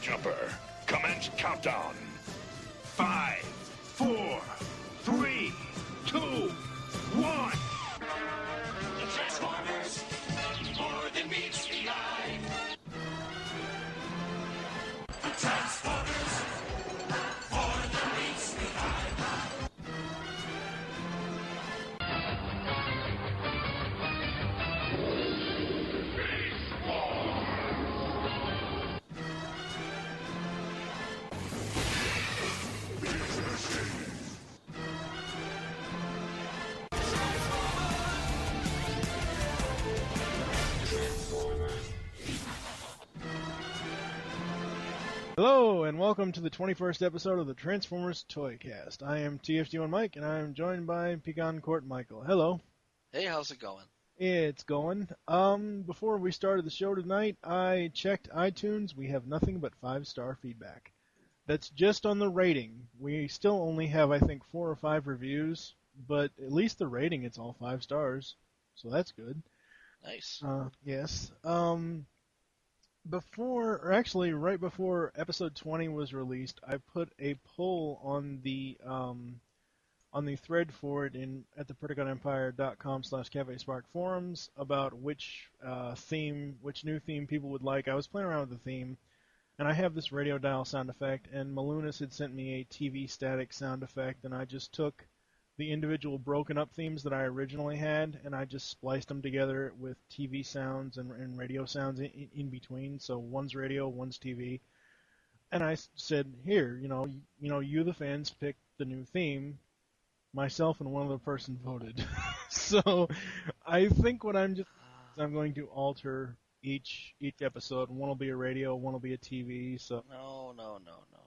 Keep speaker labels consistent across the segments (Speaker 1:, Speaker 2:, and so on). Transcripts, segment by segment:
Speaker 1: Jumper, commence countdown. 5, 4, 3, 2, 1.
Speaker 2: The Transformers, more than meets the eye. The Transformers, more than meets the eye.
Speaker 3: Hello, and welcome to the 21st episode of the Transformers ToyCast. I am TFG1Mike, and I am joined by PecanCtMichael. Hello.
Speaker 4: Hey, how's it going?
Speaker 3: It's going. Before we started the show tonight, I checked iTunes. We have nothing but 5-star feedback. That's just on the rating. We still only have, I think, 4 or 5 reviews, but at least the rating, it's all 5 stars. So that's good.
Speaker 4: Nice.
Speaker 3: Yes. Right before episode 20 was released, I put a poll on the thread for it at the PecanCtEmpire.com/CafeSpark forums about which new theme people would like. I was playing around with the theme, and I have this radio dial sound effect, and Malunas had sent me a TV static sound effect, and I just took the individual broken up themes that I originally had, and I just spliced them together with TV sounds and radio sounds in between. So one's radio, one's TV. And I said, here, you the fans pick the new theme. Myself and one other person voted. So I think what I'm going to alter each episode. One will be a radio, one will be a TV. So
Speaker 4: No.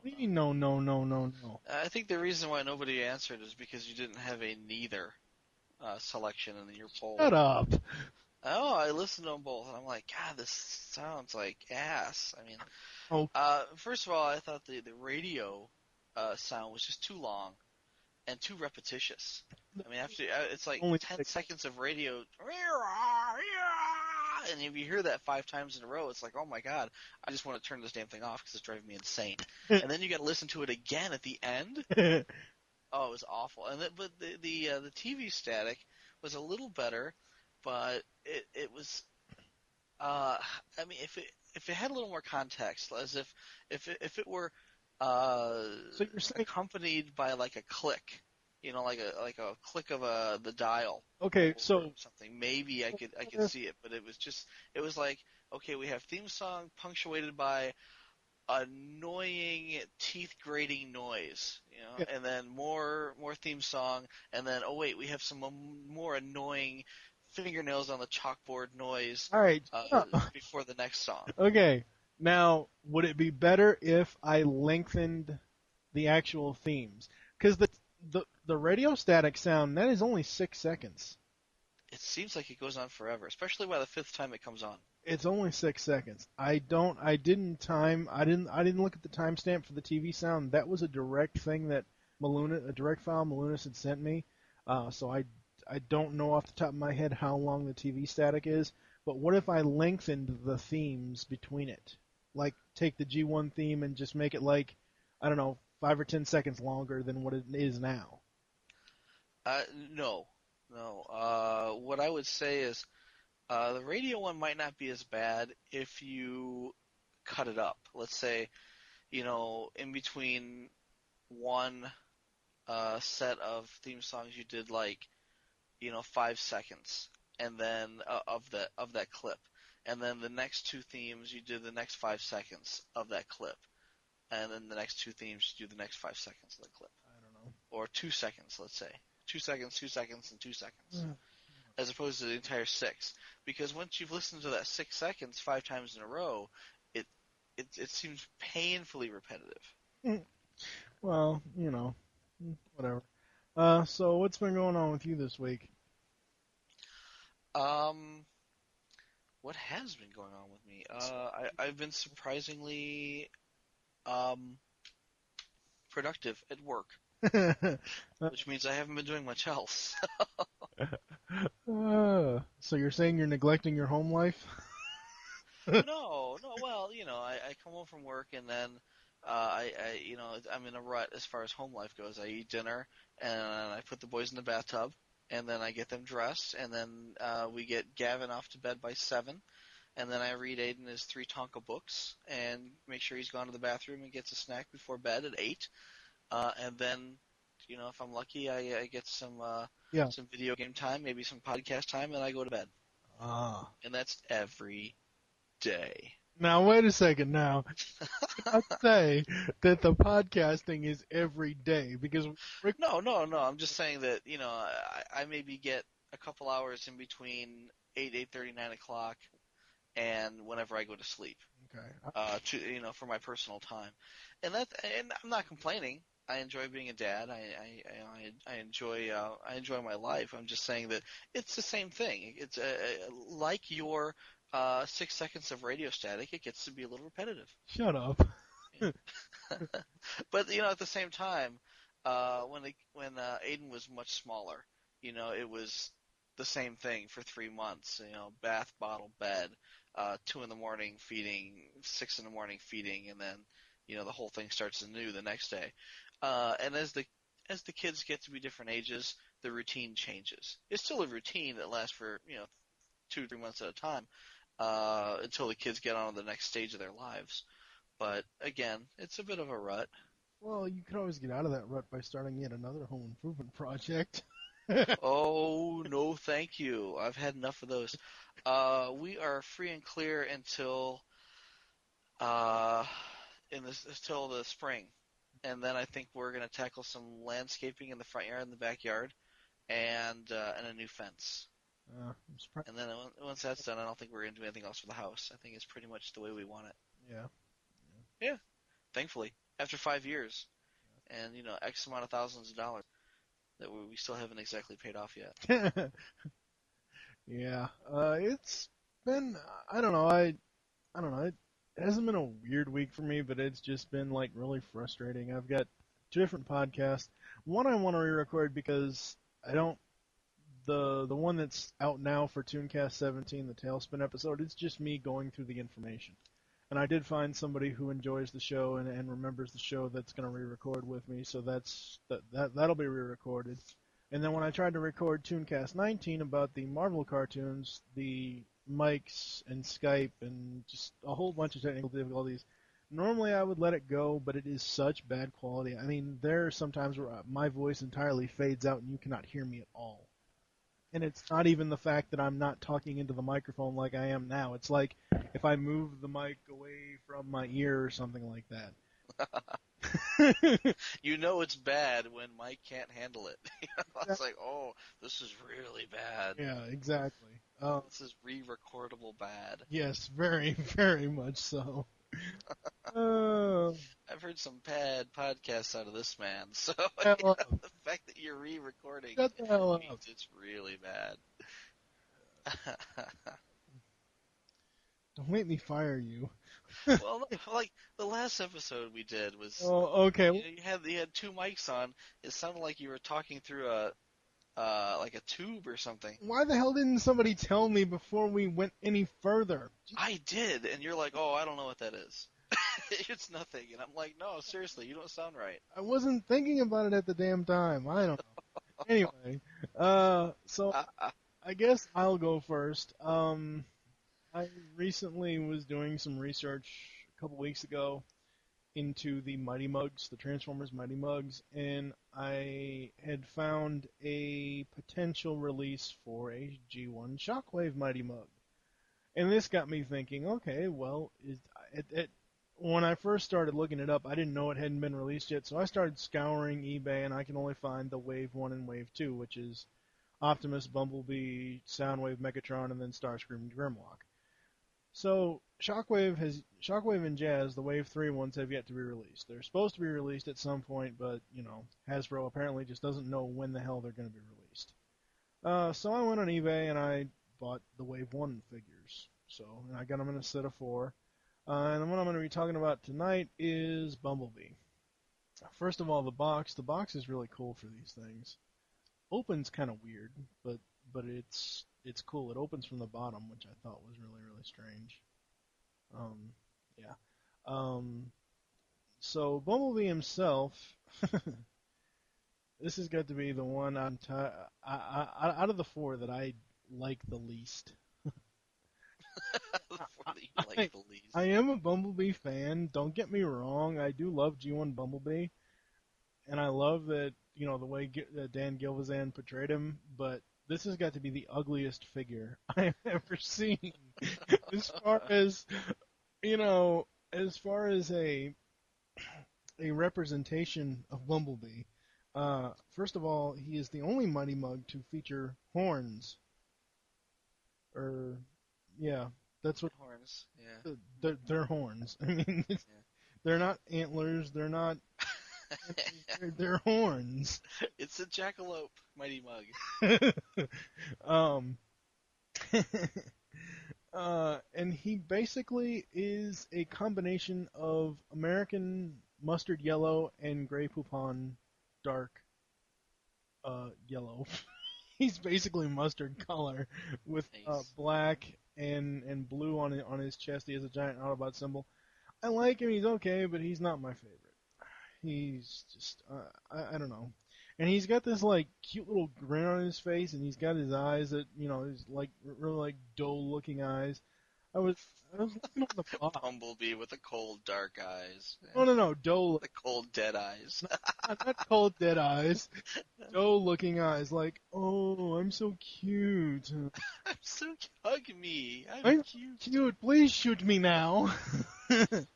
Speaker 3: What do you mean, no?
Speaker 4: I think the reason why nobody answered is because you didn't have a neither selection in your poll.
Speaker 3: Shut up.
Speaker 4: Oh, I listened to them both, and I'm like, God, this sounds like ass. I mean, first of all, I thought the radio sound was just too long and too repetitious. I mean, it's like
Speaker 3: Only
Speaker 4: 10
Speaker 3: 6
Speaker 4: seconds of radio, and if you hear that 5 times in a row, it's like, oh my God, I just want to turn this damn thing off because it's driving me insane. And then you got to listen to it again at the end. Oh, it was awful. But the TV static was a little better, but it was. I mean, if it had a little more context, as if it were
Speaker 3: So you're saying,
Speaker 4: accompanied by like a click, like a click of the dial.
Speaker 3: okay,
Speaker 4: Or
Speaker 3: so
Speaker 4: something. Maybe I could see it, but it was like, okay, we have theme song punctuated by annoying teeth grating noise,
Speaker 3: Yeah.
Speaker 4: and then more theme song, and then oh wait, we have some more annoying fingernails on the chalkboard noise.
Speaker 3: all right.
Speaker 4: Before the next song.
Speaker 3: Okay, now would it be better if I lengthened the actual themes? Because the radio static sound, that is only 6 seconds.
Speaker 4: It seems like it goes on forever, especially by the 5th time it comes on.
Speaker 3: It's only 6 seconds. I didn't look at the timestamp for the TV sound. That was a direct thing that a direct file Malunas had sent me. So I don't know off the top of my head how long the TV static is. But what if I lengthened the themes between it? Like take the G1 theme and just make it like, I don't know, 5 or 10 seconds longer than what it is now.
Speaker 4: No. What I would say is the radio one might not be as bad if you cut it up. Let's say, in between one set of theme songs you did 5 seconds, and then of that clip, and then the next 2 themes you did the next 5 seconds of that clip. And then the next 2 themes, you do the next 5 seconds of the clip.
Speaker 3: I don't know.
Speaker 4: Or 2 seconds, let's say. 2 seconds, 2 seconds, and 2 seconds. As opposed to the entire 6. Because once you've listened to that 6 seconds 5 times in a row, it seems painfully repetitive.
Speaker 3: Well, whatever. So what's been going on with you this week?
Speaker 4: What has been going on with me? I've been surprisingly productive at work, which means I haven't been doing much else.
Speaker 3: So you're saying you're neglecting your home life?
Speaker 4: No, no. Well, I come home from work and then I'm in a rut as far as home life goes. I eat dinner and I put the boys in the bathtub and then I get them dressed and then we get Gavin off to bed by 7 and then I read Aiden his 3 Tonka books and make sure he's gone to the bathroom and gets a snack before bed at 8. And then, if I'm lucky, I get
Speaker 3: Yeah.
Speaker 4: some video game time, maybe some podcast time, and I go to bed.
Speaker 3: Ah.
Speaker 4: And that's every day.
Speaker 3: Now wait a second. Now, I'd say that the podcasting is every day because
Speaker 4: No. I'm just saying that I maybe get a couple hours in between 8:30, 9 o'clock, and whenever I go to sleep.
Speaker 3: Okay.
Speaker 4: For my personal time, and I'm not complaining. I enjoy being a dad. I enjoy my life. I'm just saying that it's the same thing. It's like your 6 seconds of radio static. It gets to be a little repetitive.
Speaker 3: Shut up.
Speaker 4: But at the same time, when Aiden was much smaller, it was the same thing for 3 months. Bath, bottle, bed, 2 in the morning feeding, 6 in the morning feeding, and then the whole thing starts anew the next day. And as the kids get to be different ages, the routine changes. It's still a routine that lasts for 2-3 months at a time until the kids get on to the next stage of their lives. But again, it's a bit of a rut.
Speaker 3: Well, you can always get out of that rut by starting yet another home improvement project.
Speaker 4: Oh, no thank you. I've had enough of those. We are free and clear until until the spring. And then I think we're going to tackle some landscaping in the front yard and the backyard and a new fence.
Speaker 3: I'm surprised.
Speaker 4: And then once that's done, I don't think we're going to do anything else for the house. I think it's pretty much the way we want it.
Speaker 3: Yeah.
Speaker 4: Thankfully, after 5 years and X amount of thousands of dollars that we still haven't exactly paid off yet.
Speaker 3: Yeah. It's been, I don't know, it hasn't been a weird week for me, but it's just been like really frustrating. I've got 2 different podcasts. One I want to re-record because the one that's out now for ToonCast 17, the Tailspin episode, it's just me going through the information. And I did find somebody who enjoys the show and remembers the show that's going to re-record with me, so that'll be re-recorded. And then when I tried to record ToonCast 19 about the Marvel cartoons, the mics and Skype and just a whole bunch of technical difficulties, normally I would let it go, but it is such bad quality. I mean, there are some times where my voice entirely fades out and you cannot hear me at all. And it's not even the fact that I'm not talking into the microphone like I am now. It's like if I move the mic away from my ear or something like that.
Speaker 4: It's bad when Mike can't handle it. It's like, oh, this is really bad.
Speaker 3: Yeah, exactly.
Speaker 4: This is re-recordable bad.
Speaker 3: Yes, very, very much so.
Speaker 4: I've heard some bad podcasts out of this man, so
Speaker 3: Hell up.
Speaker 4: the fact that you're re-recording
Speaker 3: Shut the hell up.
Speaker 4: means it's really bad.
Speaker 3: Don't make me fire you.
Speaker 4: Well, like the last episode we did was.
Speaker 3: Oh, okay.
Speaker 4: You had 2 mics on. It sounded like you were talking through like a tube or something.
Speaker 3: Why the hell didn't somebody tell me before we went any further?
Speaker 4: I did, and you're like, oh, I don't know what that is. It's nothing, and I'm like, no, seriously, you don't sound right.
Speaker 3: I wasn't thinking about it at the damn time. I don't know. Anyway, so I guess I'll go first. I recently was doing some research a couple weeks ago into the Mighty Mugs, the Transformers Mighty Mugs, and I had found a potential release for a G1 Shockwave Mighty Mug. And this got me thinking, okay, well, when I first started looking it up, I didn't know it hadn't been released yet, so I started scouring eBay, and I can only find the Wave 1 and Wave 2, which is Optimus, Bumblebee, Soundwave, Megatron, and then Starscream, Grimlock. So Shockwave and Jazz, the Wave 3 ones, have yet to be released. They're supposed to be released at some point, but, Hasbro apparently just doesn't know when the hell they're going to be released. So I went on eBay and I bought the Wave 1 figures. And I got them in a set of 4. And the one I'm going to be talking about tonight is Bumblebee. First of all, the box. The box is really cool for these things. Opens kind of weird, but it's cool. It opens from the bottom, which I thought was really, really strange. Um, yeah. So Bumblebee himself, this has got to be the one out of the four that I like the least.
Speaker 4: For the,
Speaker 3: I,
Speaker 4: like the least.
Speaker 3: I am a Bumblebee fan. Don't get me wrong. I do love G1 Bumblebee, and I love that the way that Dan Gilvezan portrayed him. But this has got to be the ugliest figure I've ever seen. As far as as far as a representation of Bumblebee. First of all, he is the only Mighty Mug to feature horns. Yeah, that's what
Speaker 4: Horns, yeah.
Speaker 3: they're horns. I mean, they're not antlers. They're not. They're horns.
Speaker 4: It's a jackalope Mighty Mug.
Speaker 3: And he basically is a combination of American mustard yellow and Grey Poupon dark yellow. He's basically mustard color with
Speaker 4: Nice.
Speaker 3: black and blue on his chest. He has a giant Autobot symbol. I like him. He's okay, but he's not my favorite. He's just I don't know. And he's got this like cute little grin on his face, and he's got his eyes that he's like really like dull looking eyes. I was looking on the box.
Speaker 4: Bumblebee with the cold, dark eyes.
Speaker 3: No, dull.
Speaker 4: The cold, dead eyes.
Speaker 3: Not cold dead eyes. Dull looking eyes, like, oh, I'm so cute.
Speaker 4: I'm so hug me.
Speaker 3: I'm
Speaker 4: cute.
Speaker 3: cute. Please shoot me now. But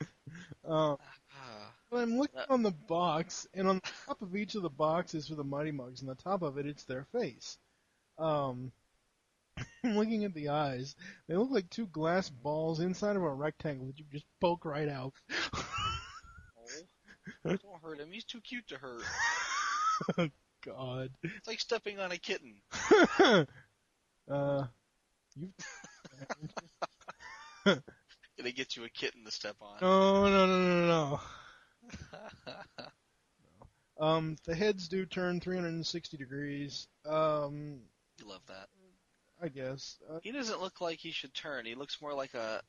Speaker 3: I'm looking on the box, and on the top of each of the boxes for the Mighty Mugs, and the top of it, it's their face. I'm looking at the eyes. They look like two glass balls inside of a rectangle that you just poke right out.
Speaker 4: Don't hurt him. He's too cute to hurt.
Speaker 3: God.
Speaker 4: It's like stepping on a kitten.
Speaker 3: You.
Speaker 4: Gonna get you a kitten to step on.
Speaker 3: No. The heads do turn 360 degrees.
Speaker 4: You love that.
Speaker 3: I guess.
Speaker 4: He doesn't look like he should turn. He looks more like a,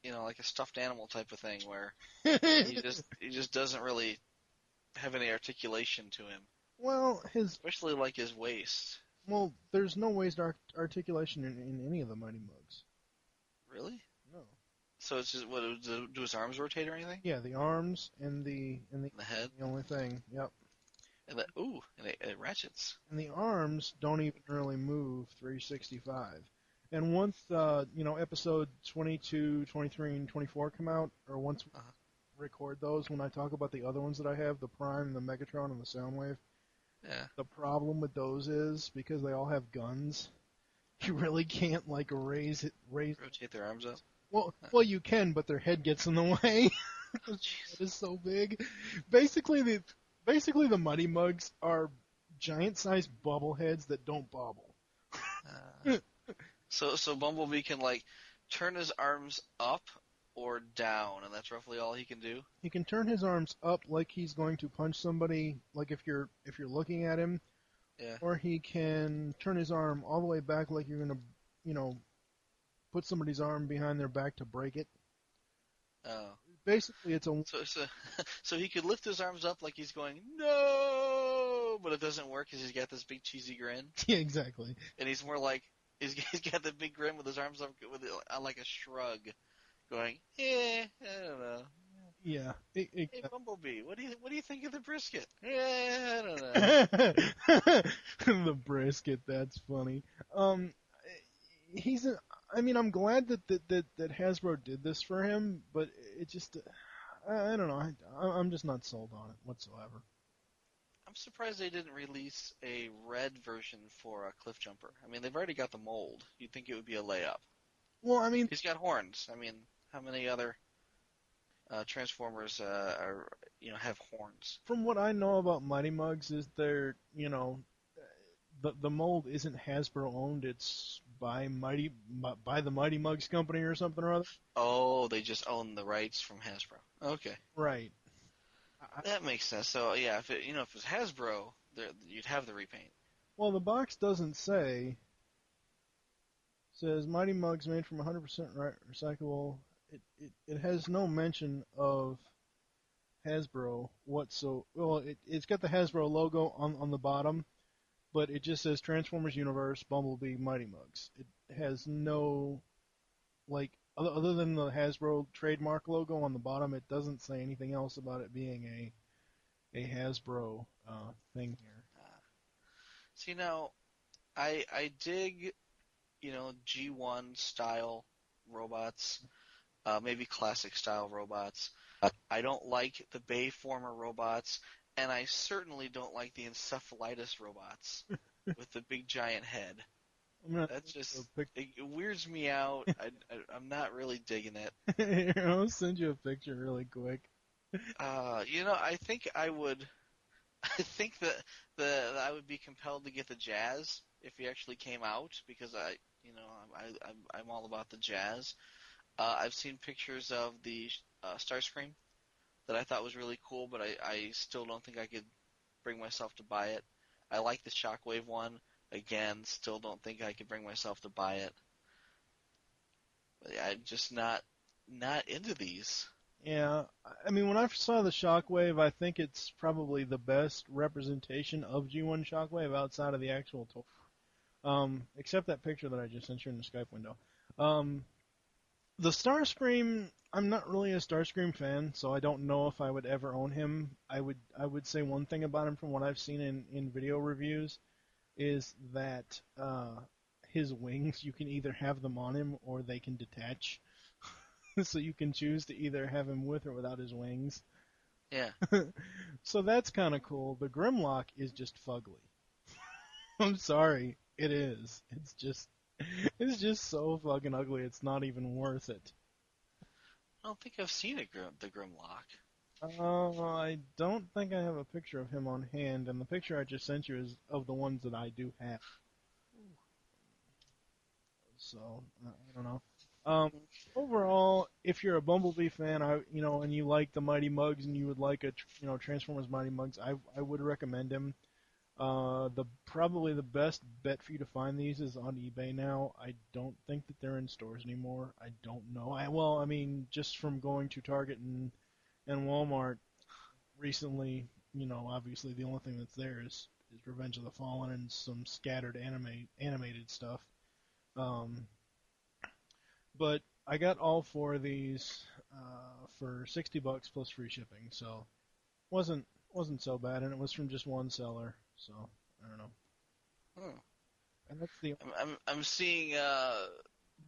Speaker 4: like a stuffed animal type of thing, where he just doesn't really have any articulation to him.
Speaker 3: Well,
Speaker 4: especially like his waist.
Speaker 3: Well, there's no waist articulation in any of the Mighty Mugs.
Speaker 4: Really?
Speaker 3: No.
Speaker 4: So it's just do his arms rotate or anything?
Speaker 3: Yeah, the arms and the
Speaker 4: head.
Speaker 3: The only thing. Yep.
Speaker 4: And it ratchets.
Speaker 3: And the arms don't even really move 365. And once episode 22, 23, and 24 come out, or once we record those, when I talk about the other ones that I have, the Prime, the Megatron, and the Soundwave.
Speaker 4: Yeah.
Speaker 3: The problem with those is because they all have guns, you really can't rotate
Speaker 4: their arms up.
Speaker 3: Well, you can, but their head gets in the way. It is so big. Basically, the Mighty Mugs are giant-sized bobbleheads that don't bobble.
Speaker 4: So Bumblebee can turn his arms up or down, and that's roughly all he can do.
Speaker 3: He can turn his arms up like he's going to punch somebody, like if you're looking at him.
Speaker 4: Yeah.
Speaker 3: Or he can turn his arm all the way back like you're gonna, put somebody's arm behind their back to break it.
Speaker 4: Oh.
Speaker 3: Basically, it's a...
Speaker 4: So he could lift his arms up like he's going, no! But it doesn't work because he's got this big cheesy grin.
Speaker 3: Yeah, exactly.
Speaker 4: And he's more like, he's got the big grin with his arms up with like a shrug, going, I don't know.
Speaker 3: Yeah.
Speaker 4: Hey, Bumblebee, what do you think of the brisket? I don't know.
Speaker 3: The brisket, that's funny. I'm glad that Hasbro did this for him, but it just, I don't know. I'm just not sold on it whatsoever.
Speaker 4: I'm surprised they didn't release a red version for Cliff Jumper. I mean, they've already got the mold. You'd think it would be a layup.
Speaker 3: Well, I mean,
Speaker 4: he's got horns. I mean, how many other Transformers have horns?
Speaker 3: From what I know about Mighty Mugs, is they're the mold isn't Hasbro owned. It's by the Mighty Mugs company or something or other.
Speaker 4: Oh, they just own the rights from Hasbro. Okay.
Speaker 3: Right.
Speaker 4: That makes sense. So yeah, if it was Hasbro, you'd have the repaint.
Speaker 3: Well, the box doesn't say. It says Mighty Mugs made from 100% recyclable it has no mention of Hasbro whatsoever. Well, it's got the Hasbro logo on the bottom, but it just says Transformers Universe, Bumblebee, Mighty Mugs. It has no, like, other than the Hasbro trademark logo on the bottom, it doesn't say anything else about it being a Hasbro thing here.
Speaker 4: See, now, I dig, G1 style robots, maybe classic style robots. I don't like the Bayformer robots, and I certainly don't like the encephalitis robots with the big giant head. That's just, it weirds me out. I'm not really digging it.
Speaker 3: I'll send you a picture really quick.
Speaker 4: I think I would. I think that I would be compelled to get the Jazz if he actually came out, because I'm all about the Jazz. I've seen pictures of the Starscream that I thought was really cool, but I still don't think I could bring myself to buy it. I like the Shockwave one. Again, still don't think I could bring myself to buy it. But I'm just not into these.
Speaker 3: Yeah, I mean, when I saw the Shockwave, I think it's probably the best representation of G1 Shockwave outside of the actual toy. Except that picture that I just sent you in the Skype window. The Starscream, I'm not really a Starscream fan, so I don't know if I would ever own him. I would say one thing about him from what I've seen in video reviews is that his wings, you can either have them on him or they can detach. So you can choose to either have him with or without his wings.
Speaker 4: Yeah.
Speaker 3: So that's kind of cool. The Grimlock is just fugly. I'm sorry, it is. It's just so fucking ugly. It's not even worth it.
Speaker 4: I don't think I've seen the Grimlock.
Speaker 3: I don't think I have a picture of him on hand, and the picture I just sent you is of the ones that I do have. So I don't know. Overall, if you're a Bumblebee fan, and you like the Mighty Mugs, and you would like Transformers Mighty Mugs, I would recommend him. Probably the best bet for you to find these is on eBay now. I don't think that they're in stores anymore. I don't know. I mean, just from going to Target and Walmart recently, obviously the only thing that's there is Revenge of the Fallen and some scattered animated stuff. But I got all four of these for $60 plus free shipping, so wasn't so bad, and it was from just one seller. So I don't know. And that's the.
Speaker 4: I'm seeing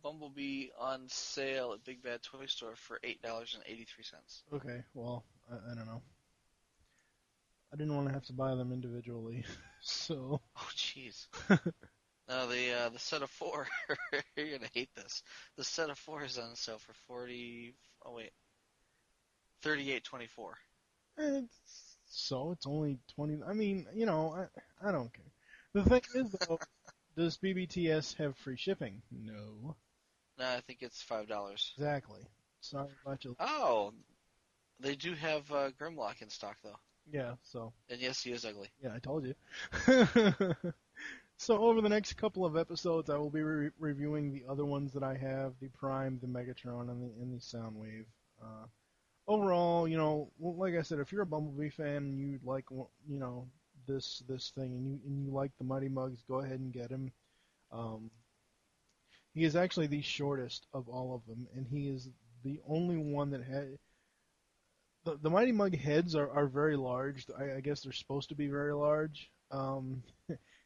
Speaker 4: Bumblebee on sale at Big Bad Toy Store for $8.83.
Speaker 3: Okay, well I don't know. I didn't want to have to buy them individually, so.
Speaker 4: Oh jeez. No, the set of four. You're gonna hate this. The set of four is on sale for $38.24.
Speaker 3: So it's only 20. I mean, I don't care. The thing is, though, does BBTS have free shipping? No.
Speaker 4: No, I think it's $5.
Speaker 3: Exactly. Sorry about you.
Speaker 4: Oh, they do have Grimlock in stock though.
Speaker 3: Yeah. So.
Speaker 4: And yes, he is ugly.
Speaker 3: Yeah, I told you. So over the next couple of episodes, I will be reviewing the other ones that I have: the Prime, the Megatron, and the Soundwave. Overall, like I said, if you're a Bumblebee fan and you like, this thing, and you like the Mighty Mugs, go ahead and get him. He is actually the shortest of all of them, and he is the only one that had. The Mighty Mug heads are very large. I guess they're supposed to be very large.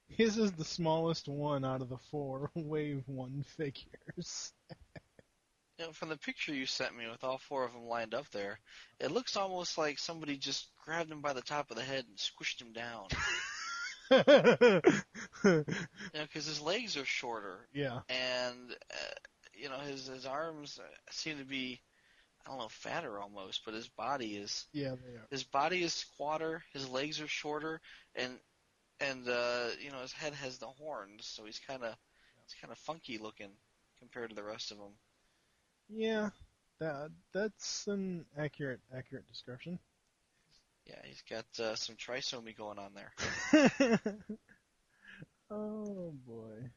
Speaker 3: His is the smallest one out of the four Wave 1 figures.
Speaker 4: From the picture you sent me with all four of them lined up there, it looks almost like somebody just grabbed him by the top of the head and squished him down. Because his legs are shorter.
Speaker 3: Yeah.
Speaker 4: And, his arms seem to be, I don't know, fatter almost, but his body is.
Speaker 3: Yeah, they are.
Speaker 4: His body is squatter, his legs are shorter, and his head has the horns, so he's kind of funky looking compared to the rest of them.
Speaker 3: Yeah, that's an accurate description.
Speaker 4: Yeah, he's got some trisomy going on there.
Speaker 3: Oh boy.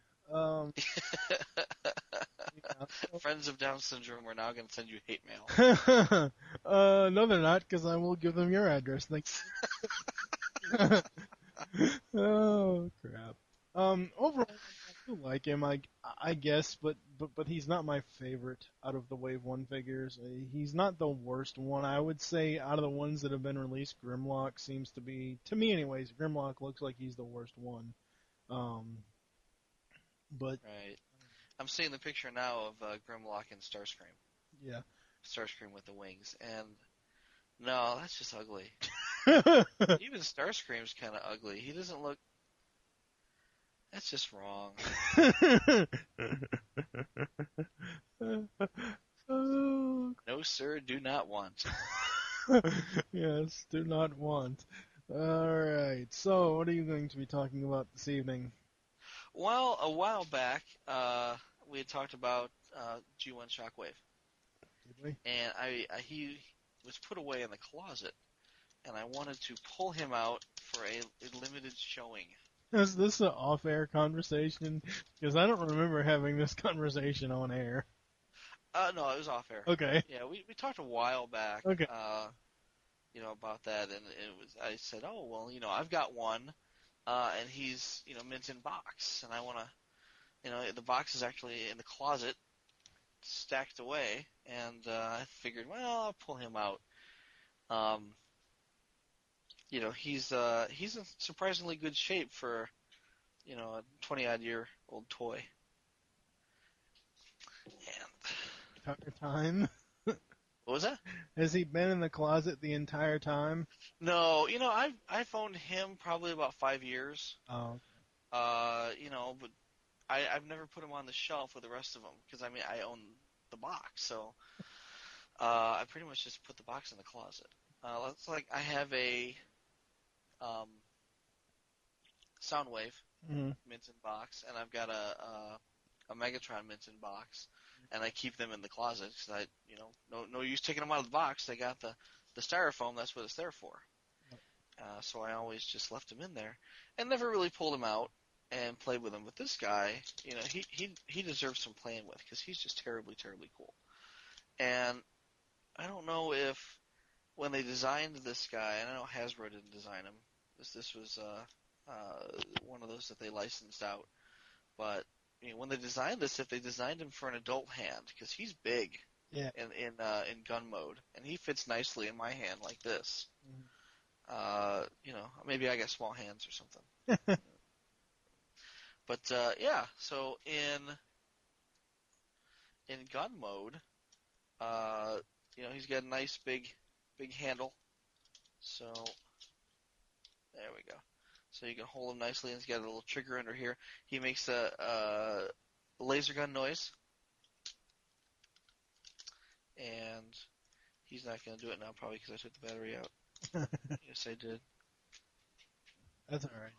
Speaker 4: Friends of Down syndrome, we're now going to send you hate mail.
Speaker 3: No, they're not, because I will give them your address. Thank you. Oh crap. Overall, I do like him, I guess, but he's not my favorite out of the Wave 1 figures. He's not the worst one. I would say out of the ones that have been released, Grimlock seems to be, to me anyways, Grimlock looks like he's the worst one. But
Speaker 4: Right. I'm seeing the picture now of Grimlock and Starscream.
Speaker 3: yeah.
Speaker 4: Starscream with the wings, and no, that's just ugly. Even Starscream's kind of ugly. He doesn't look. That's just wrong.
Speaker 3: Oh,
Speaker 4: No, sir, do not want.
Speaker 3: yes, do not want. Alright, so what are you going to be talking about this evening?
Speaker 4: Well, a while back, we had talked about G1 Shockwave,
Speaker 3: Did we?
Speaker 4: and he was put away in the closet, and I wanted to pull him out for a limited showing.
Speaker 3: Is this an off-air conversation? Because I don't remember having this conversation on air.
Speaker 4: No, it was off air.
Speaker 3: Okay.
Speaker 4: Yeah, we talked a while back.
Speaker 3: Okay.
Speaker 4: About that, and I said, oh well, I've got one, and he's mint in box, and I want to, the box is actually in the closet, stacked away, and I figured, well, I'll pull him out. He's in surprisingly good shape for, a 20-odd-year-old toy. And
Speaker 3: Entire time?
Speaker 4: what was that?
Speaker 3: Has he been in the closet the entire time?
Speaker 4: No, I've owned him probably about 5 years.
Speaker 3: Oh.
Speaker 4: But I've never put him on the shelf with the rest of them because I own the box, so I pretty much just put the box in the closet. It's like I have a Soundwave mint in box, and I've got a Megatron mint in box, and I keep them in the closet because no use taking them out of the box. They got the styrofoam. That's what it's there for. So I always just left him in there and never really pulled him out and played with him. But this guy, he deserves some playing with because he's just terribly, terribly cool. And I don't know if when they designed this guy, and I know Hasbro didn't design him. This was one of those that they licensed out. But when they designed this, if they designed him for an adult hand, because he's big in gun mode, and he fits nicely in my hand like this. Maybe I got small hands or something. But so in gun mode, he's got a nice big handle. So there we go. So you can hold him nicely, and he's got a little trigger under here. He makes a laser gun noise. And he's not going to do it now probably because I took the battery out. Yes, I did.
Speaker 3: That's alright.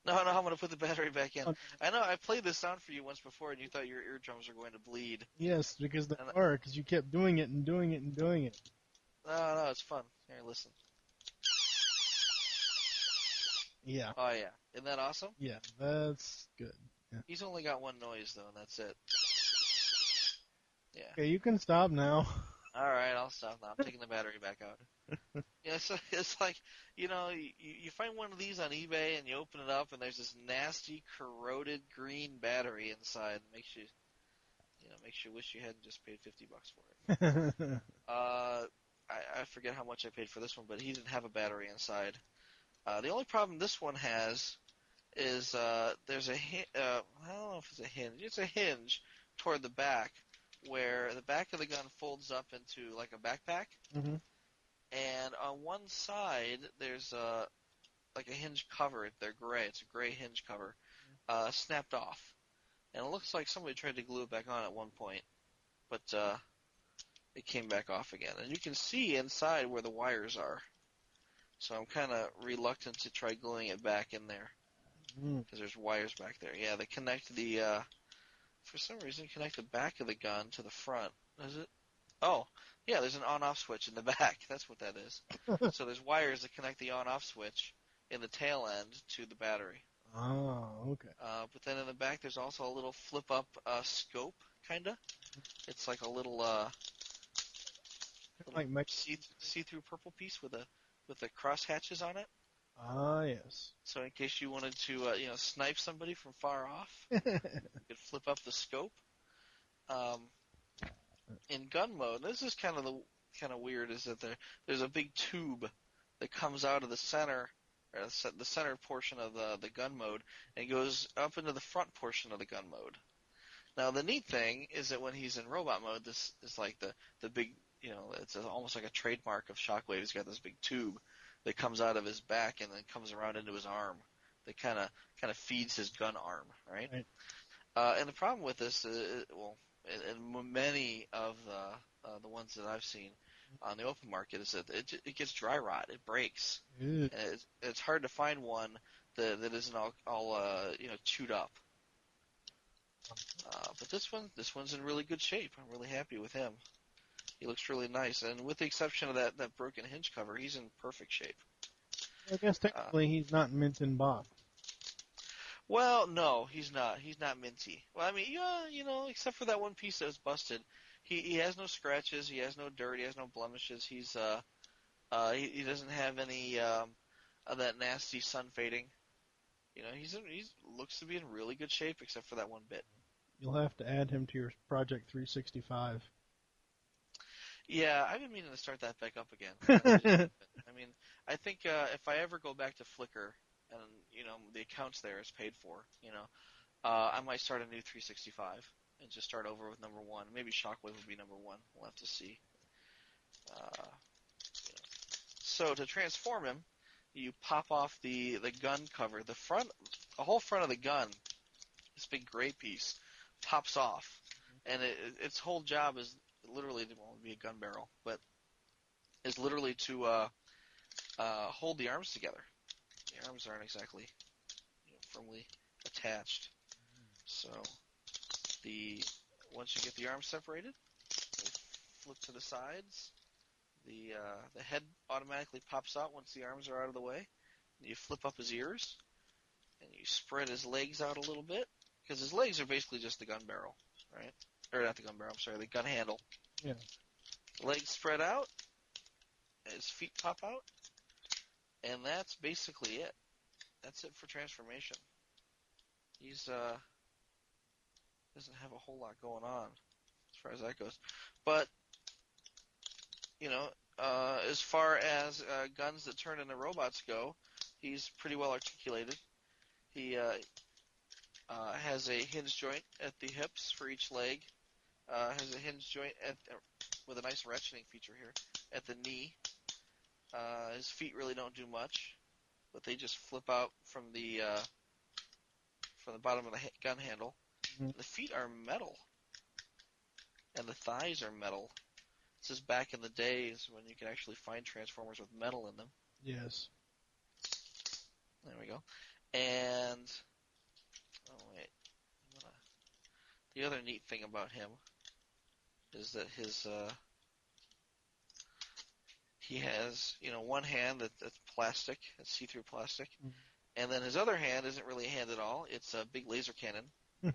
Speaker 4: No, I'm going to put the battery back in.
Speaker 3: Okay.
Speaker 4: I know, I played this sound for you once before, and you thought your eardrums were going to bleed.
Speaker 3: Yes, because they are, because you kept doing it and doing it and doing it.
Speaker 4: No, it's fun. Here, listen.
Speaker 3: Yeah.
Speaker 4: Oh, yeah. Isn't that awesome?
Speaker 3: Yeah, that's good. Yeah.
Speaker 4: He's only got one noise, though, and that's it. Yeah.
Speaker 3: Okay, you can stop now.
Speaker 4: All right, I'll stop now. I'm taking the battery back out. Yeah, so it's like, you find one of these on eBay and you open it up and there's this nasty, corroded green battery inside. Makes you wish you hadn't just paid $50 for it. I forget how much I paid for this one, but he didn't have a battery inside. The only problem this one has is there's a I don't know if it's a hinge. It's a hinge toward the back, where the back of the gun folds up into like a backpack, and on one side there's like a hinge cover. They're gray. It's a gray hinge cover, snapped off, and it looks like somebody tried to glue it back on at one point, but it came back off again. And you can see inside where the wires are. So I'm kind of reluctant to try gluing it back in there because there's wires back there. Yeah, they connect the. For some reason, connect the back of the gun to the front. Is it? Oh, yeah, there's an on-off switch in the back. That's what that is. So there's wires that connect the on-off switch in the tail end to the battery.
Speaker 3: Oh, okay.
Speaker 4: But then in the back, there's also a little flip-up scope kinda. It's like a little
Speaker 3: Like
Speaker 4: see-through purple piece with the cross hatches on it.
Speaker 3: Ah, yes.
Speaker 4: So in case you wanted to snipe somebody from far off, you could flip up the scope. In gun mode, this is kind of weird, is that there's a big tube that comes out of the center, or the center portion of the gun mode, and goes up into the front portion of the gun mode. Now the neat thing is that when he's in robot mode, this is like the big, it's almost like a trademark of Shockwave. He's got this big tube that comes out of his back and then comes around into his arm. That kind of feeds his gun arm, right? And the problem with this, in many of the ones that I've seen on the open market, is that it gets dry rot. It breaks. And it's hard to find one that isn't all chewed up. But this one's in really good shape. I'm really happy with him. He looks really nice, and with the exception of that broken hinge cover, he's in perfect shape.
Speaker 3: I guess technically he's not mint in box.
Speaker 4: Well, no, he's not. He's not minty. Well, I mean, except for that one piece that was busted, he has no scratches, he has no dirt, he has no blemishes. He doesn't have any of that nasty sun fading. He's looks to be in really good shape, except for that one bit.
Speaker 3: You'll have to add him to your Project 365.
Speaker 4: Yeah, I've been meaning to start that back up again. I mean, I think if I ever go back to Flickr and the accounts there is paid for, I might start a new 365 and just start over with number 1. Maybe Shockwave would be number 1. We'll have to see. So to transform him, you pop off the gun cover. The whole front of the gun, this big gray piece, pops off, and its whole job is literally, well, it would be a gun barrel, but is literally to hold the arms together. The arms aren't exactly firmly attached. So once you get the arms separated, you flip to the sides. The head automatically pops out once the arms are out of the way. You flip up his ears, and you spread his legs out a little bit, because his legs are basically just the gun barrel, right? Or not the gun barrel, I'm sorry, the gun handle.
Speaker 3: Yeah.
Speaker 4: Legs spread out, his feet pop out, and that's basically it. That's it for transformation. He's doesn't have a whole lot going on as far as that goes. But as far as guns that turn into robots go, he's pretty well articulated. He has a hinge joint at the hips for each leg. Has a hinge joint with a nice ratcheting feature here at the knee. His feet really don't do much, but they just flip out from the bottom of the gun handle.
Speaker 3: Mm-hmm.
Speaker 4: The feet are metal, and the thighs are metal. This is back in the days when you could actually find Transformers with metal in them.
Speaker 3: Yes.
Speaker 4: There we go. And the other neat thing about him is that he has one hand that's plastic, it's see-through plastic, and then his other hand isn't really a hand at all. It's a big laser cannon, and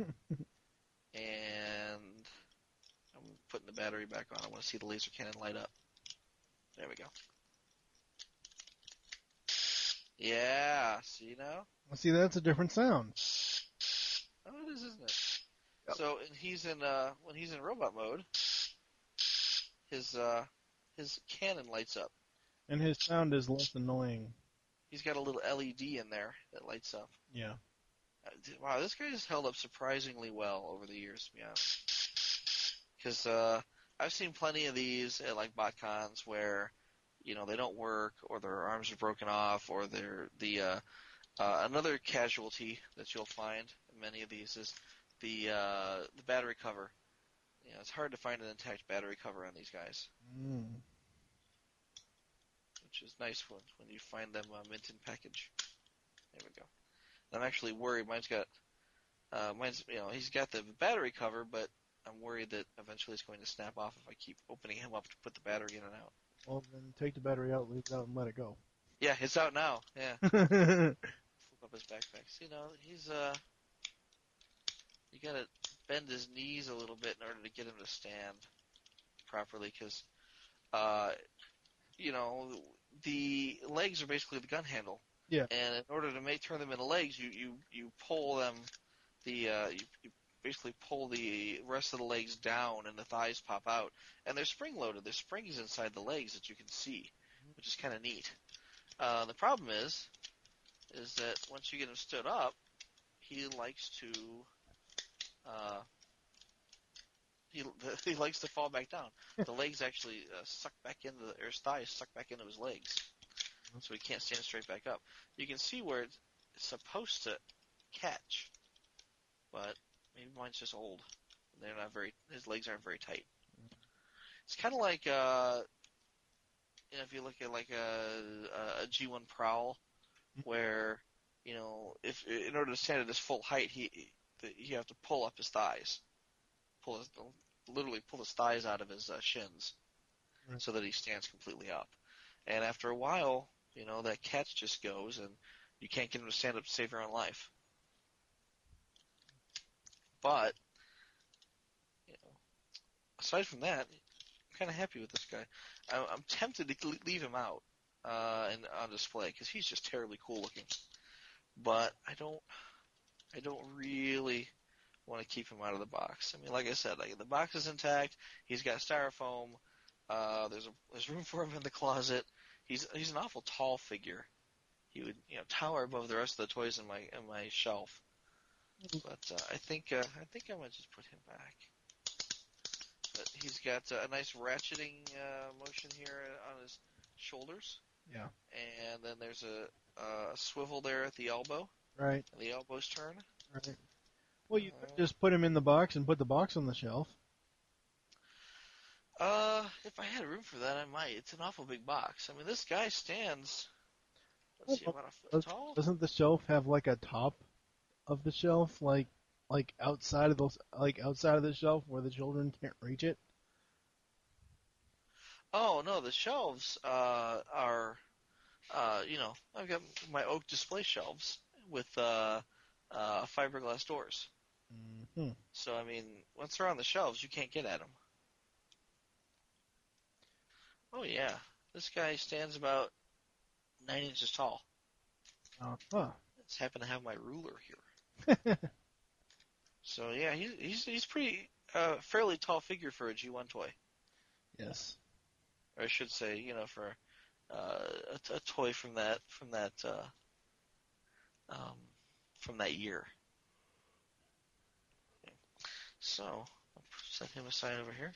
Speaker 4: I'm putting the battery back on. I want to see the laser cannon light up. There we go. Yeah, see now?
Speaker 3: Well, see, that's a different sound.
Speaker 4: Oh, it is, isn't it?
Speaker 3: Yep.
Speaker 4: So when he's in robot mode, his cannon lights up.
Speaker 3: And his sound is less annoying.
Speaker 4: He's got a little LED in there that lights up.
Speaker 3: Yeah.
Speaker 4: Wow, this guy has held up surprisingly well over the years, to be honest. Because I've seen plenty of these at like BotCons where they don't work, or their arms are broken off, or they're another casualty that you'll find in many of these is the battery cover. It's hard to find an intact battery cover on these guys. Which is nice when you find them mint in package. There we go. I'm actually worried. Mine's he's got the battery cover, but I'm worried that eventually it's going to snap off if I keep opening him up to put the battery in and out.
Speaker 3: Well, then take the battery out, leave it out, and let it go.
Speaker 4: Yeah, it's out now. Yeah. Flip up his backpack. He's you gotta bend his knees a little bit in order to get him to stand properly, because the legs are basically the gun handle.
Speaker 3: Yeah.
Speaker 4: And in order to turn them into legs, you pull them, you basically pull the rest of the legs down, and the thighs pop out. And they're spring loaded. There's springs inside the legs that you can see, which is kind of neat. The problem is that once you get him stood up, he likes to he likes to fall back down. The legs actually suck back into his thighs suck back into his legs, so he can't stand straight back up. You can see where it's supposed to catch, but maybe mine's just old. They're not very. His legs aren't very tight. It's kind of like if you look at like a G1 Prowl, where if in order to stand at his full height, you have to pull up his thighs, literally pull his thighs out of his shins,
Speaker 3: Right.
Speaker 4: so that he stands completely up. And after a while, that catch just goes, and you can't get him to stand up to save your own life. But aside from that, I'm kind of happy with this guy. I'm tempted to leave him out and on display because he's just terribly cool looking. But I don't really want to keep him out of the box. I mean, like I said, the box is intact. He's got styrofoam. There's room for him in the closet. He's an awful tall figure. He would tower above the rest of the toys in my shelf. But I think I might just put him back. But he's got a nice ratcheting motion here on his shoulders.
Speaker 3: Yeah.
Speaker 4: And then there's a swivel there at the elbow.
Speaker 3: Right.
Speaker 4: And the elbows turn.
Speaker 3: Right. Well, you could just put him in the box and put the box on the shelf.
Speaker 4: If I had room for that, I might. It's an awful big box. I mean, this guy stands, let's see, about a foot tall?
Speaker 3: Doesn't the shelf have like a top of the shelf, like outside of the shelf where the children can't reach it?
Speaker 4: Oh, no, the shelves are, I've got my oak display shelves with fiberglass doors.
Speaker 3: Mm-hmm.
Speaker 4: So, I mean, once they're on the shelves, you can't get at them. Oh, yeah. This guy stands about 9 inches tall.
Speaker 3: Uh-huh.
Speaker 4: Just happen to have my ruler here. So, yeah, he's pretty fairly tall figure for a G1 toy.
Speaker 3: Yes.
Speaker 4: Or I should say, for a toy from that year. Okay. So, I'll set him aside over here.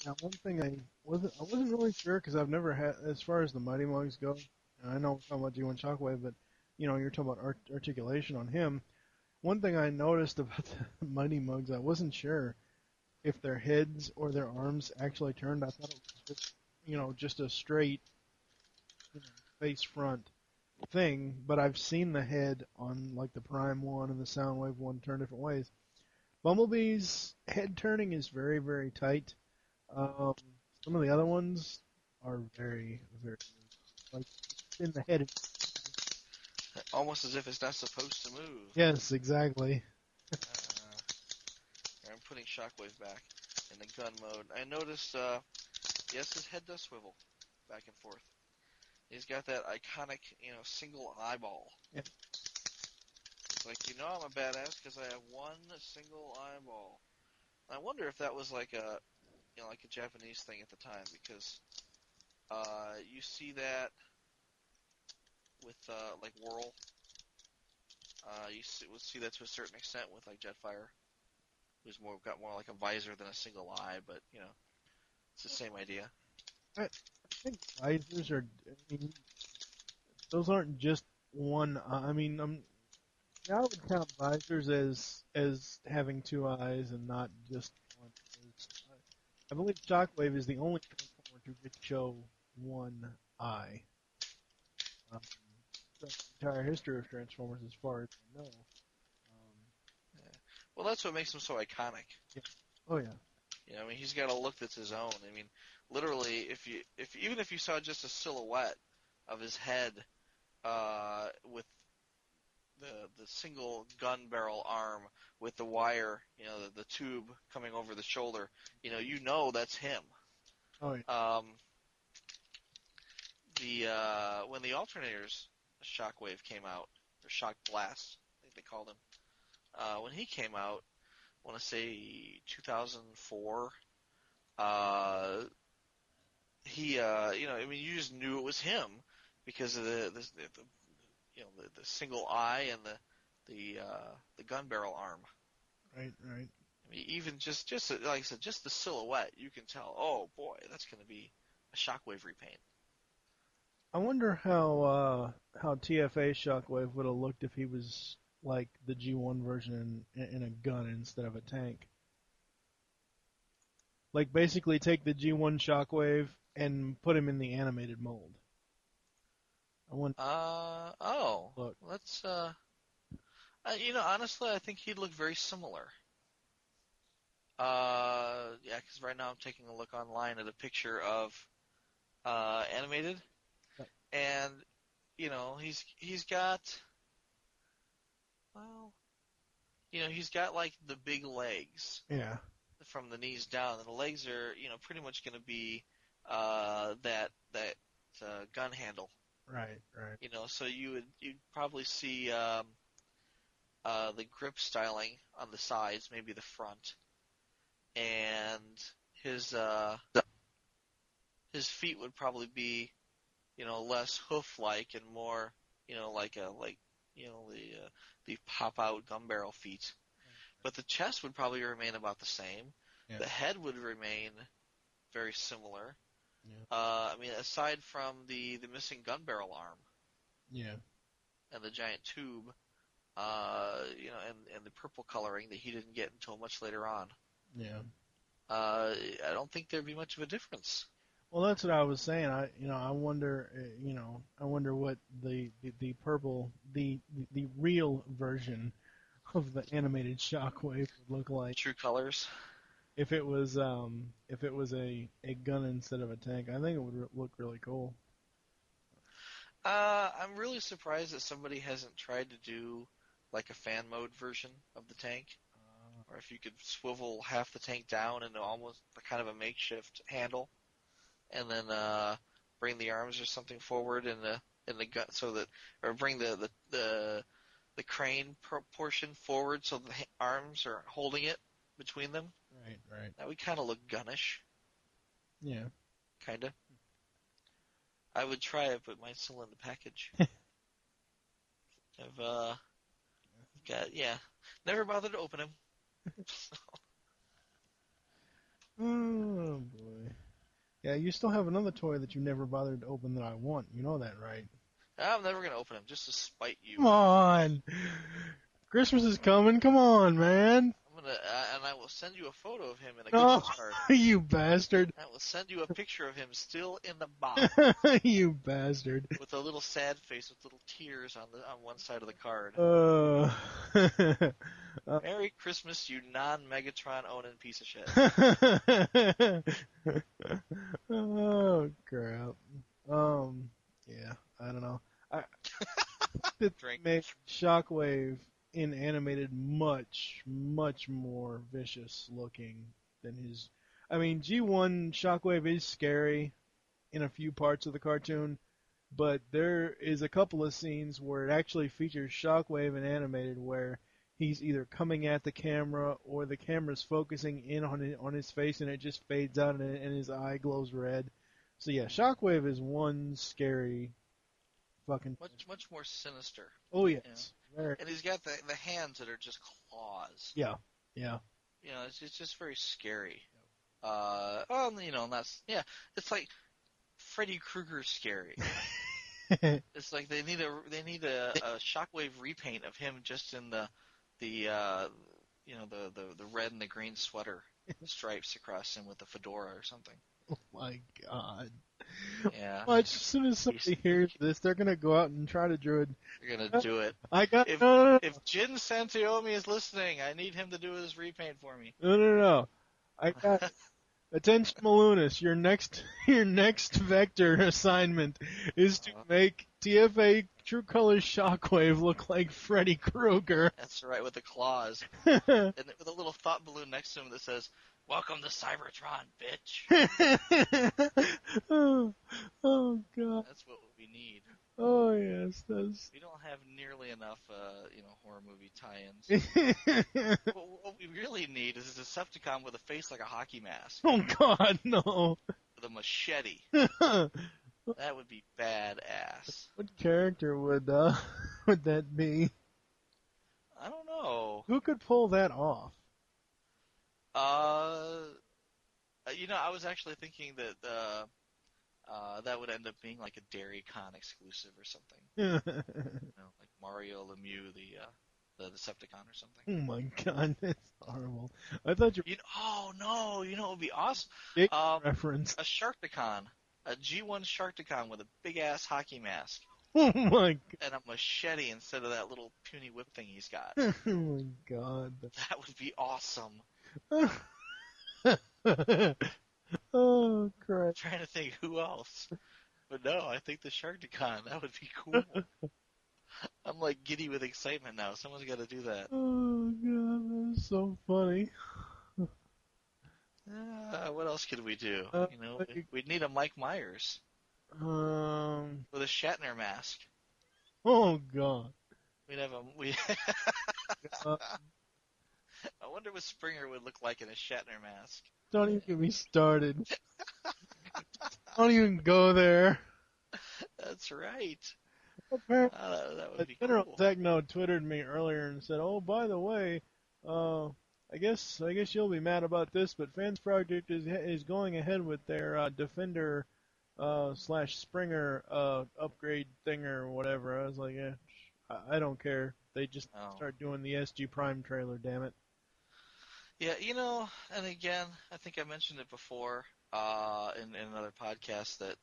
Speaker 3: Now, one thing I wasn't really sure because I've never had, as far as the Mighty Mugs go. And I know we're talking about G1 Shockwave, but you're talking about articulation on him. One thing I noticed about the Mighty Mugs, I wasn't sure if their heads or their arms actually turned. I thought it was just a straight face front thing. But I've seen the head on like the Prime one and the Soundwave one turn different ways. Bumblebee's head turning is very, very tight. Some of the other ones are very, very like in the head.
Speaker 4: Almost as if it's not supposed to move.
Speaker 3: Yes, exactly.
Speaker 4: I'm putting Shockwave back in the gun mode. I noticed, yes, his head does swivel back and forth. He's got that iconic, single eyeball.
Speaker 3: Yeah.
Speaker 4: It's like, I'm a badass because I have one single eyeball. I wonder if that was like a Japanese thing at the time, because you see that with like Whirl. You would see that to a certain extent with like Jetfire, who's got more like a visor than a single eye, but it's the same idea.
Speaker 3: I think visors are. Those aren't just one. I would count visors as having two eyes and not just one. I believe Shockwave is the only Transformer to just show one eye. The entire history of Transformers, as far as I know.
Speaker 4: Well, that's what makes him so iconic.
Speaker 3: Yeah. Oh yeah.
Speaker 4: He's got a look that's his own. Literally, even if you saw just a silhouette of his head, with the single gun barrel arm with the wire, the tube coming over the shoulder, that's him.
Speaker 3: Oh yeah.
Speaker 4: When the alternators Shockwave came out, or Shock Blast, I think they called him. When he came out, I want to say 2004. You just knew it was him because of the single eye and the gun barrel arm.
Speaker 3: Right.
Speaker 4: I mean, even just like I said, just the silhouette, you can tell. Oh boy, that's going to be a Shockwave repaint.
Speaker 3: I wonder how TFA Shockwave would have looked if he was like the G1 version in a gun instead of a tank. Like basically take the G1 Shockwave and put him in the animated mold. I wonder.
Speaker 4: Look. Let's. Honestly, I think he'd look very similar. Yeah, because right now I'm taking a look online at a picture of animated, and he's got. Well, he's got like the big legs.
Speaker 3: Yeah.
Speaker 4: From the knees down, and the legs are, pretty much going to be that gun handle.
Speaker 3: Right.
Speaker 4: So you'd probably see the grip styling on the sides, maybe the front, and his feet would probably be, less hoof-like and more, the pop-out gun barrel feet. But the chest would probably remain about the same. Yeah. The head would remain very similar. Yeah. Aside from the missing gun barrel arm.
Speaker 3: Yeah.
Speaker 4: And the giant tube, and the purple coloring that he didn't get until much later on.
Speaker 3: Yeah.
Speaker 4: I don't think there'd be much of a difference.
Speaker 3: Well, that's what I was saying. I wonder, what the purple, the real version of the animated Shockwave would look like.
Speaker 4: True colors.
Speaker 3: If it was a gun instead of a tank, I think it would look really cool.
Speaker 4: I'm really surprised that somebody hasn't tried to do like a fan mode version of the tank, or if you could swivel half the tank down into almost kind of a makeshift handle, and then bring the arms or something forward in the gun, so that, or bring the crane portion forward so the arms are holding it between them.
Speaker 3: Right.
Speaker 4: That would kind of look gunnish.
Speaker 3: Yeah.
Speaker 4: Kind of. I would try it, but mine's still in the package. I've never bothered to open him.
Speaker 3: Oh boy. Yeah, you still have another toy that you never bothered to open that I want. You know that, right?
Speaker 4: I'm never gonna open him just to spite you.
Speaker 3: Come on. Christmas is coming. Come on, man.
Speaker 4: I'm gonna, and I will send you a photo of him in a gift card.
Speaker 3: You bastard.
Speaker 4: I will send you a picture of him still in the box.
Speaker 3: You bastard.
Speaker 4: With a little sad face with little tears on one side of the card. Merry Christmas, you non-Megatron owning piece of shit.
Speaker 3: Oh crap. Yeah, I don't know. It made Shockwave in animated much more vicious looking than his. I mean, G1 Shockwave is scary in a few parts of the cartoon, but there is a couple of scenes where it actually features Shockwave in animated where he's either coming at the camera or the camera's focusing in on his face and it just fades out and his eye glows red. So yeah, Shockwave is one scary fucking
Speaker 4: much more sinister.
Speaker 3: Oh yes.
Speaker 4: And he's got the hands that are just claws.
Speaker 3: Yeah.
Speaker 4: It's just very scary. And that's it's like Freddy Krueger scary. It's like they need a Shockwave repaint of him just in the red and the green sweater stripes across him with a fedora or something.
Speaker 3: Oh my god.
Speaker 4: Yeah.
Speaker 3: Well, as soon as somebody hears this, they're gonna go out and try to do it.
Speaker 4: They're gonna do it. If Jin Santiomi is listening, I need him to do his repaint for me.
Speaker 3: No. I got Attention Malunas, your next vector assignment is to TFA True Colors Shockwave look like Freddy Krueger.
Speaker 4: That's right, with the claws. And with a little thought balloon next to him that says, "Welcome to Cybertron, bitch."
Speaker 3: oh God.
Speaker 4: That's what we need.
Speaker 3: Oh yes, that's.
Speaker 4: We don't have nearly enough, horror movie tie-ins. What we really need is a Decepticon with a face like a hockey mask,
Speaker 3: Oh God, no.
Speaker 4: with a machete.
Speaker 3: What
Speaker 4: That would be badass.
Speaker 3: character would that be?
Speaker 4: I don't know.
Speaker 3: Who could pull that off?
Speaker 4: I was actually thinking that that would end up being like a DairyCon exclusive or something. Like Mario Lemieux, the Decepticon or something.
Speaker 3: Oh my God, that's horrible. I thought you
Speaker 4: Oh no, it would be awesome.
Speaker 3: big reference.
Speaker 4: A Sharkticon, a G1 Sharkticon with a big ass hockey mask
Speaker 3: Oh my
Speaker 4: and a machete instead of that little puny whip thing he's got.
Speaker 3: Oh my God.
Speaker 4: That would be awesome.
Speaker 3: Oh crap.
Speaker 4: I'm trying to think who else. But no, I think the Sharkticon, that would be cool. I'm like giddy with excitement now. Someone's got to do that.
Speaker 3: Oh God, that's so funny.
Speaker 4: What else could we do? We'd need a Mike Myers with a Shatner mask.
Speaker 3: Oh God.
Speaker 4: We'd have I wonder what Springer would look like in a Shatner mask.
Speaker 3: Don't even get me started. Don't even go there.
Speaker 4: That's right.
Speaker 3: Apparently,
Speaker 4: That would be
Speaker 3: General
Speaker 4: cool.
Speaker 3: Techno twittered me earlier and said, "Oh, by the way, I guess you'll be mad about this, but Fans Project is going ahead with their Defender / Springer upgrade thing or whatever." I was like, "Yeah, I don't care. They just start doing the SG Prime trailer, damn it."
Speaker 4: Yeah, and again, I think I mentioned it before in another podcast that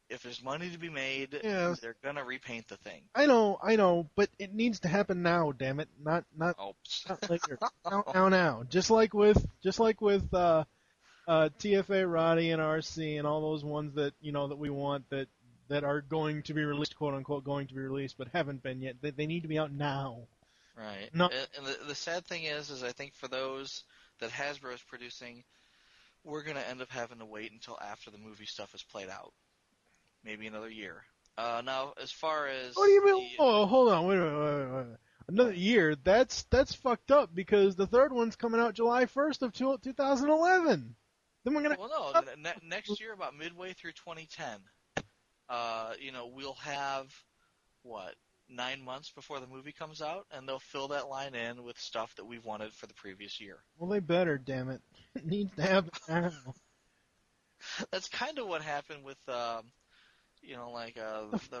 Speaker 4: if there's money to be made,
Speaker 3: Yeah.
Speaker 4: they're gonna repaint the thing.
Speaker 3: I know, but it needs to happen now, damn it, not
Speaker 4: Oh,
Speaker 3: later. Now. Just like with TFA Roddy and RC and all those ones that that we want that are going to be released, quote unquote, going to be released, but haven't been yet. They need to be out now.
Speaker 4: right.
Speaker 3: No.
Speaker 4: And the sad thing is I think for those that Hasbro is producing, we're gonna end up having to wait until after the movie stuff is played out, maybe another year. Now, as far as
Speaker 3: What do you mean? Oh, hold on, wait. Another year? That's fucked up because the third one's coming out July 1st of 2011. Then we're gonna.
Speaker 4: Well, no, next year, about midway through 2010, we'll have, 9 months before the movie comes out, and they'll fill that line in with stuff that we've wanted for the previous year.
Speaker 3: Well, they better, damn it. It needs to happen now.
Speaker 4: That's kind of what happened with, the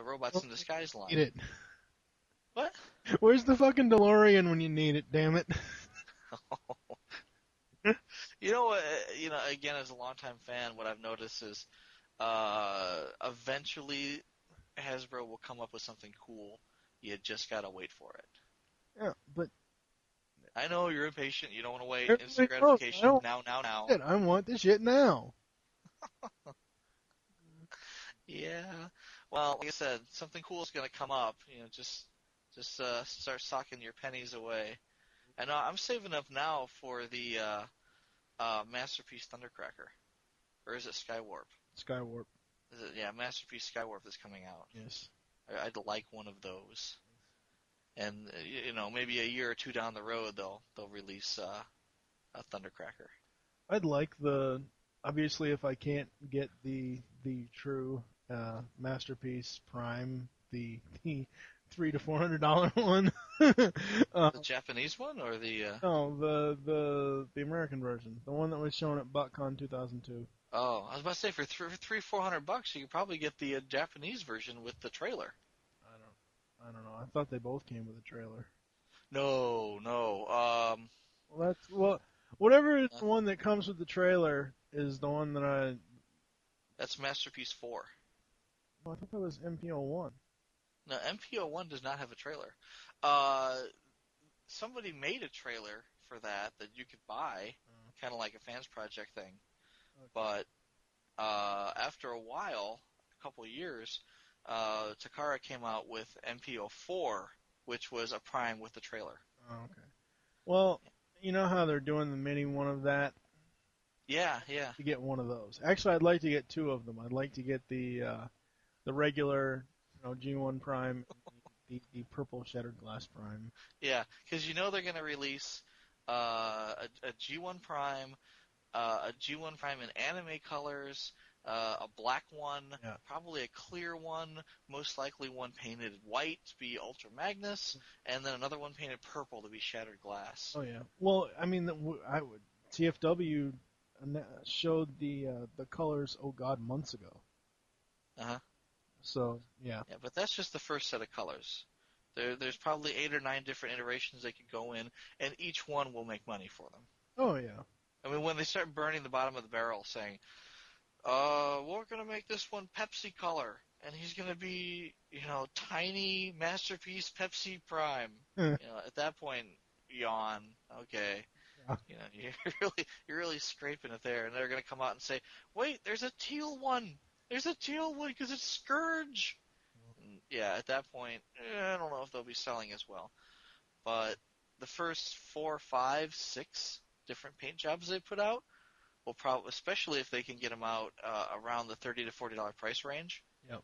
Speaker 4: Robots in Disguise line.
Speaker 3: Need it.
Speaker 4: What?
Speaker 3: Where's the fucking DeLorean when you need it, damn it?
Speaker 4: Again, as a longtime fan, what I've noticed is eventually Hasbro will come up with something cool. You just gotta wait for it.
Speaker 3: Yeah, but
Speaker 4: I know you're impatient. You don't want to wait.
Speaker 3: Everybody
Speaker 4: Instant
Speaker 3: knows,
Speaker 4: gratification.
Speaker 3: I don't-
Speaker 4: Now.
Speaker 3: shit, I want this shit now.
Speaker 4: Yeah. Well, like I said, something cool is gonna come up. Just start socking your pennies away. And I'm saving up now for the Masterpiece Thundercracker, or is it Skywarp?
Speaker 3: Skywarp.
Speaker 4: Masterpiece Skywarp is coming out.
Speaker 3: Yes.
Speaker 4: I'd like one of those. And maybe a year or two down the road they'll release a Thundercracker.
Speaker 3: I'd like obviously if I can't get the true Masterpiece Prime, the $300 to $400 one.
Speaker 4: The Japanese one or the?
Speaker 3: No, the American version, the one that was shown at BotCon 2002.
Speaker 4: Oh, I was about to say for $300-400 you could probably get the Japanese version with the trailer.
Speaker 3: I don't know. I thought they both came with a trailer.
Speaker 4: No.
Speaker 3: Whatever is the one that comes with the trailer is the one that
Speaker 4: That's Masterpiece 4.
Speaker 3: I thought that was MPO1.
Speaker 4: No, MPO1 does not have a trailer. Somebody made a trailer for that you could buy, kind of like a Fans Project thing.
Speaker 3: Okay.
Speaker 4: But after a while, a couple of years, Takara came out with MPO4, which was a Prime with the trailer.
Speaker 3: Oh, okay. Well, you know how they're doing the mini one of that?
Speaker 4: Yeah.
Speaker 3: To get one of those. Actually, I'd like to get two of them. I'd like to get the regular, G1 Prime, and the purple Shattered Glass Prime.
Speaker 4: Yeah, because they're going to release a G1 Prime, a G1 Prime in anime colors, a black one,
Speaker 3: Yeah.
Speaker 4: probably a clear one, most likely one painted white to be Ultra Magnus, and then another one painted purple to be Shattered Glass.
Speaker 3: Oh yeah. Well, I mean, TFW showed the colors. Oh God, months ago.
Speaker 4: Uh-huh.
Speaker 3: So yeah.
Speaker 4: Yeah, but that's just the first set of colors. There's probably 8 or 9 different iterations they could go in, and each one will make money for them.
Speaker 3: Oh yeah.
Speaker 4: I mean, when they start burning the bottom of the barrel, saying, we're going to make this one Pepsi color, and he's going to be, tiny Masterpiece Pepsi Prime. At that point, yawn. Okay.
Speaker 3: Yeah.
Speaker 4: You're really scraping it there, and they're going to come out and say, wait, there's a teal one. There's a teal one because it's Scourge. And yeah, at that point, I don't know if they'll be selling as well. But the first 4, 5, 6 different paint jobs they put out will probably, especially if they can get them out around the $30 to $40 price range,
Speaker 3: Yep.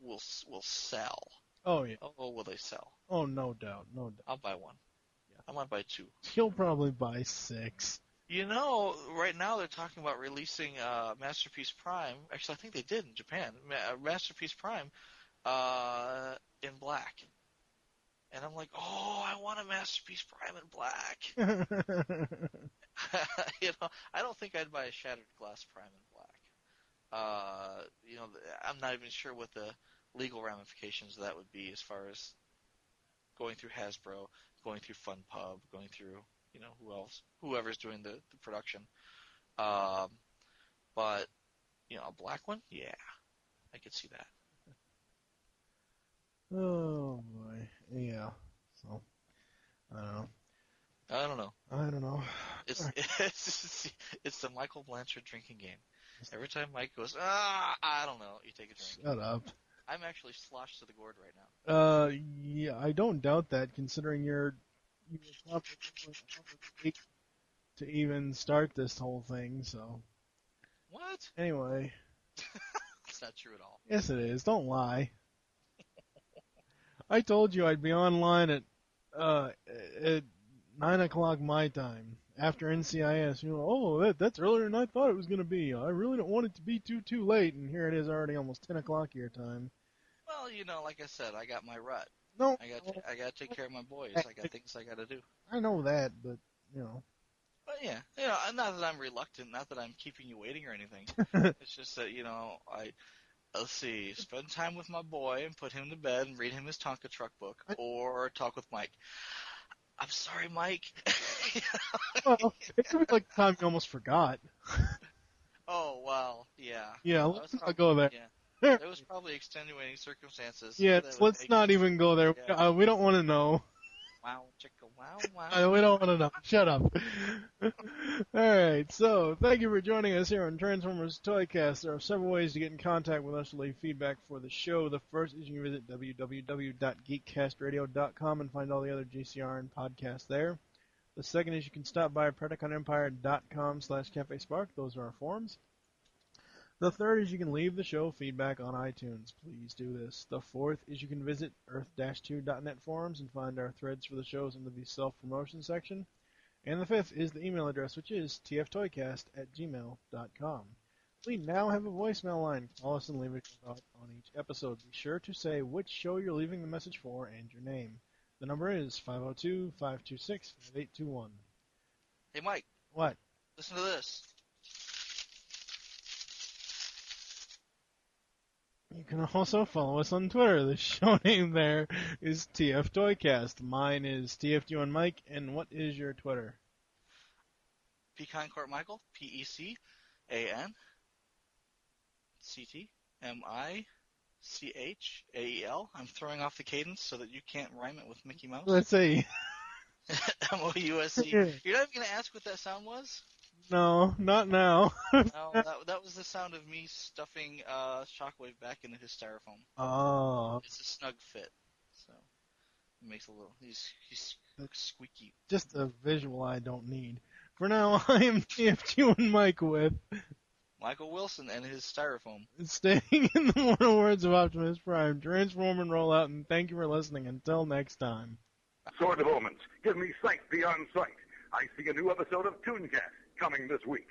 Speaker 4: will sell.
Speaker 3: Oh yeah.
Speaker 4: Oh, will they sell?
Speaker 3: Oh, no doubt.
Speaker 4: I'll buy one.
Speaker 3: Yeah.
Speaker 4: I might buy 2.
Speaker 3: He'll probably buy 6.
Speaker 4: Right now they're talking about releasing Masterpiece Prime. Actually, I think they did in Japan. Masterpiece Prime in black. And I'm like, oh, I want a Masterpiece Prime in black. I don't think I'd buy a Shattered Glass Prime in black. I'm not even sure what the legal ramifications of that would be as far as going through Hasbro, going through FunPub, going through, whoever's doing the production. But, a black one? Yeah, I could see that.
Speaker 3: Oh boy. Yeah. So I don't know.
Speaker 4: I don't know. It's the Michael Blanchard drinking game. Every time Mike goes, I don't know, you take a drink.
Speaker 3: Shut up.
Speaker 4: I'm actually sloshed to the gourd right now.
Speaker 3: Yeah, I don't doubt that, considering you were to even start this whole thing. So.
Speaker 4: What?
Speaker 3: Anyway.
Speaker 4: It's not true at all.
Speaker 3: Yes, it is. Don't lie. I told you I'd be online at 9 o'clock my time after NCIS. That's earlier than I thought it was going to be. I really don't want it to be too late, and here it is already almost 10 o'clock your time.
Speaker 4: Well, like I said, I got my rut.
Speaker 3: No,
Speaker 4: I got to take care of my boys. I got things I got to do.
Speaker 3: I know that, but
Speaker 4: But yeah, not that I'm reluctant, not that I'm keeping you waiting or anything. It's just that let's see, spend time with my boy and put him to bed and read him his Tonka truck book, or talk with Mike. I'm sorry, Mike.
Speaker 3: Well, it could be like the time you almost forgot.
Speaker 4: Oh, well, yeah.
Speaker 3: Yeah, let's not go there.
Speaker 4: Yeah. There was probably extenuating circumstances.
Speaker 3: Yeah, let's not even go there.
Speaker 4: Yeah.
Speaker 3: We don't want to know.
Speaker 4: Wow, chicka, wow.
Speaker 3: We don't want to know. Shut up. Alright, so thank you for joining us here on Transformers ToyCast. There are several ways to get in contact with us to leave feedback for the show. The first is you can visit www.geekcastradio.com and find all the other GCRN podcasts there. The second is you can stop by PredaconEmpire.com/CafeSpark. Those are our forums. The third is you can leave the show feedback on iTunes. Please do this. The fourth is you can visit earth-2.net forums and find our threads for the shows under the self-promotion section. And the fifth is the email address, which is tftoycast@gmail.com. We now have a voicemail line. Call us and leave a thought on each episode. Be sure to say which show you're leaving the message for and your name. The number is 502-526-5821.
Speaker 4: Hey, Mike.
Speaker 3: What?
Speaker 4: Listen to this.
Speaker 3: You can also follow us on Twitter. The show name there is TF Toycast. Mine is TFG1Mike. And what is your Twitter?
Speaker 4: PecanCtMichael, PecanCtMichael. I'm throwing off the cadence so that you can't rhyme it with Mickey Mouse.
Speaker 3: Let's see.
Speaker 4: MOUSC. You're not even going to ask what that sound was?
Speaker 3: No, not now.
Speaker 4: No, that was the sound of me stuffing Shockwave back into his styrofoam.
Speaker 3: Oh,
Speaker 4: It's a snug fit, so it makes a little. He's squeaky.
Speaker 3: just a visual I don't need. For now, I am TF2 and Mike with
Speaker 4: Michael Wilson and his styrofoam.
Speaker 3: staying in the mortal words of Optimus Prime. Transform and roll out, and thank you for listening. Until next time.
Speaker 1: Sword of Omens, give me sight beyond sight. I see a new episode of ToonCast coming this week.